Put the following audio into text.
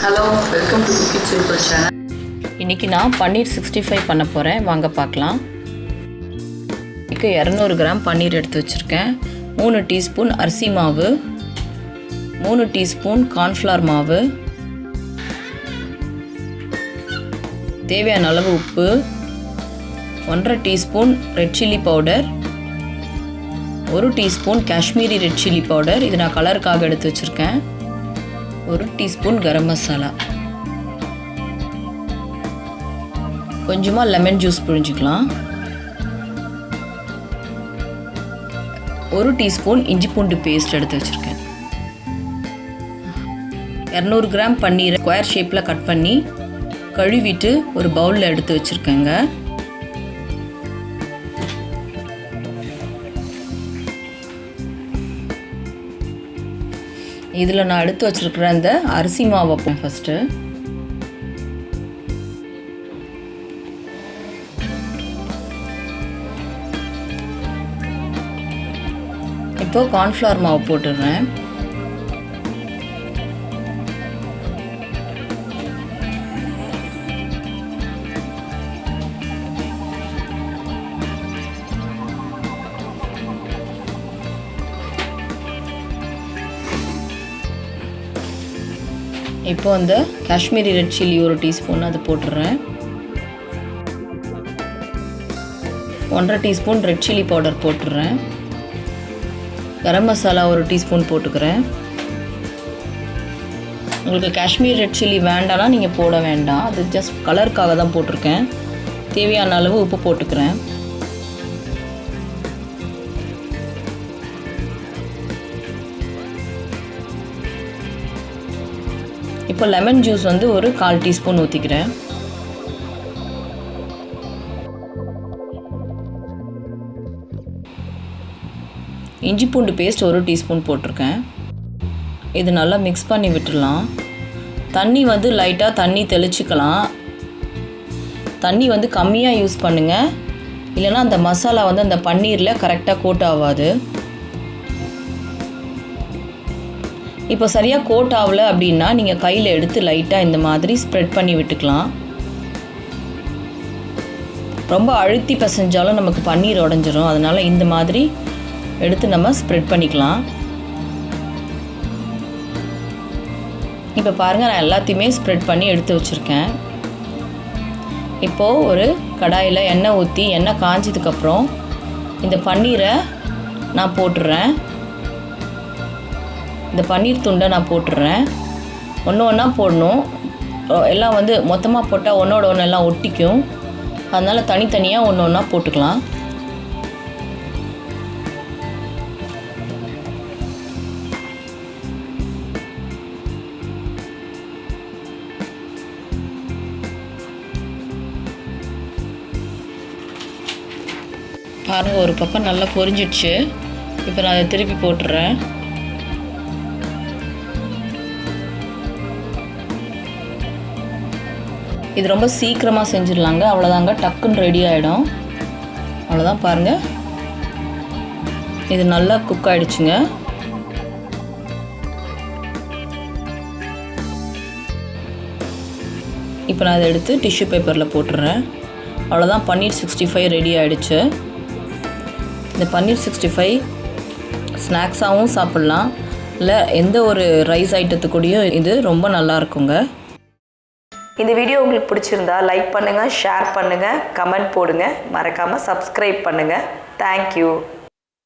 Hello, welcome to Cookie Simple channel. இன்னைக்கு நான் பன்னீர் 65 பண்ண போறேன். வாங்க பார்க்கலாம். இதுக்கு 200 கிராம் பன்னீர் எடுத்து வச்சிருக்கேன். 3 டீஸ்பூன் அரிசி மாவு, 3 டீஸ்பூன் கார்ன்ஃப்ளவர் மாவு, தேவையான அளவு உப்பு, 1/2 teaspoon red chilli powder, 1 teaspoon Kashmiri red chilli powder, இது நான் கலருக்காக எடுத்து வச்சிருக்கேன். 1 டீஸ்பூன் கரம் மசாலா, கொஞ்சமா லெமன் ஜூஸ் புழிஞ்சிக்கலாம், 1 டீஸ்பூன் இஞ்சி பூண்டு பேஸ்ட் எடுத்து வச்சிருக்கேன். 200 கிராம் பன்னீரை ஸ்கொயர் ஷேப்பில் கட் பண்ணி கழுவிட்டு ஒரு பவுலில் எடுத்து வச்சுருக்கேங்க. இதில் நான் எடுத்து வச்சுருக்கிற அந்த அரிசி மாவு வைப்பேன் ஃபஸ்ட்டு. இப்போ கார்ன்ஃப்ளவர் மாவு போட்டுடுறேன். இப்போ அந்த காஷ்மீரி ரெட் சில்லி 1 டீஸ்பூன் அது போட்டுடுறேன். 1/2 டீஸ்பூன் ரெட் சில்லி பவுடர் போட்டுடுறேன். கரம் மசாலா 1 டீஸ்பூன் போட்டுக்கிறேன். உங்களுக்கு காஷ்மீரி ரெட் சில்லி வேண்டாம்னா நீங்கள் போட வேண்டாம், அது ஜஸ்ட் கலருக்காக தான் போட்டிருக்கேன். தேவையான அளவு உப்பு போட்டுக்கிறேன். இப்போ லெமன் ஜூஸ் வந்து ஒரு 1/4 டீஸ்பூன் ஊற்றிக்கிறேன். இஞ்சி பூண்டு பேஸ்ட் 1 டீஸ்பூன் போட்டிருக்கேன். இது நல்லா மிக்ஸ் பண்ணி விட்டுடலாம். தண்ணி வந்து லைட்டாக தண்ணி தெளிச்சிக்கலாம். தண்ணி வந்து கம்மியாக யூஸ் பண்ணுங்கள், இல்லைனா அந்த மசாலா வந்து அந்த பன்னீரில் கரெக்டாக கோட் ஆகாது. இப்போ சரியாக கோட் ஆகலை அப்படின்னா நீங்கள் கையில் எடுத்து லைட்டாக இந்த மாதிரி ஸ்ப்ரெட் பண்ணி விட்டுக்கலாம். ரொம்ப அழுத்தி பிசைஞ்சாலும் நமக்கு பன்னீர் உடஞ்சிரும், அதனால் இந்த மாதிரி எடுத்து நம்ம ஸ்ப்ரெட் பண்ணிக்கலாம். இப்போ பாருங்கள், நான் எல்லாத்தையுமே ஸ்ப்ரெட் பண்ணி எடுத்து வச்சுருக்கேன். இப்போது ஒரு கடாயில் எண்ணெய் ஊற்றி எண்ணெய் காஞ்சதுக்கப்புறம் இந்த பன்னீரை நான் போட்டுடுறேன். இந்த பன்னீர் துண்டை நான் போட்டுடுறேன். ஒன்று ஒன்றா போடணும், எல்லாம் வந்து மொத்தமாக போட்டால் ஒன்றோட ஒன்று எல்லாம் ஒட்டிக்கும். அதனால் தனித்தனியாக ஒன்று ஒன்றா போட்டுக்கலாம். பாருங்கள், ஒரு பக்கம் நல்லா பொரிஞ்சிடுச்சு. இப்போ நான் அதை திருப்பி போட்டுடுறேன். இது ரொம்ப சீக்கிரமாக செஞ்சிடலாங்க, அவ்வளோதாங்க, டக்குன்னு ரெடி ஆகிடும். அவ்வளோதான், பாருங்கள், இது நல்லா குக் ஆகிடுச்சுங்க. இப்போ நான் அதை எடுத்து டிஷ்யூ பேப்பரில் போட்டுடுறேன். அவ்வளோதான், பன்னீர் 65 ரெடி ஆகிடுச்சு. இந்த பன்னீர் 65 ஸ்நாக்ஸாகவும் சாப்பிட்லாம், இல்லை எந்த ஒரு ரைஸ் ஐட்டத்துக்கூடையும் இது ரொம்ப நல்லா இருக்குங்க. இந்த வீடியோ உங்களுக்கு பிடிச்சிருந்தா லைக் பண்ணுங்கள், ஷேர் பண்ணுங்கள், கமெண்ட் போடுங்க, மறக்காமல் சப்ஸ்கிரைப் பண்ணுங்கள். தேங்க்யூ.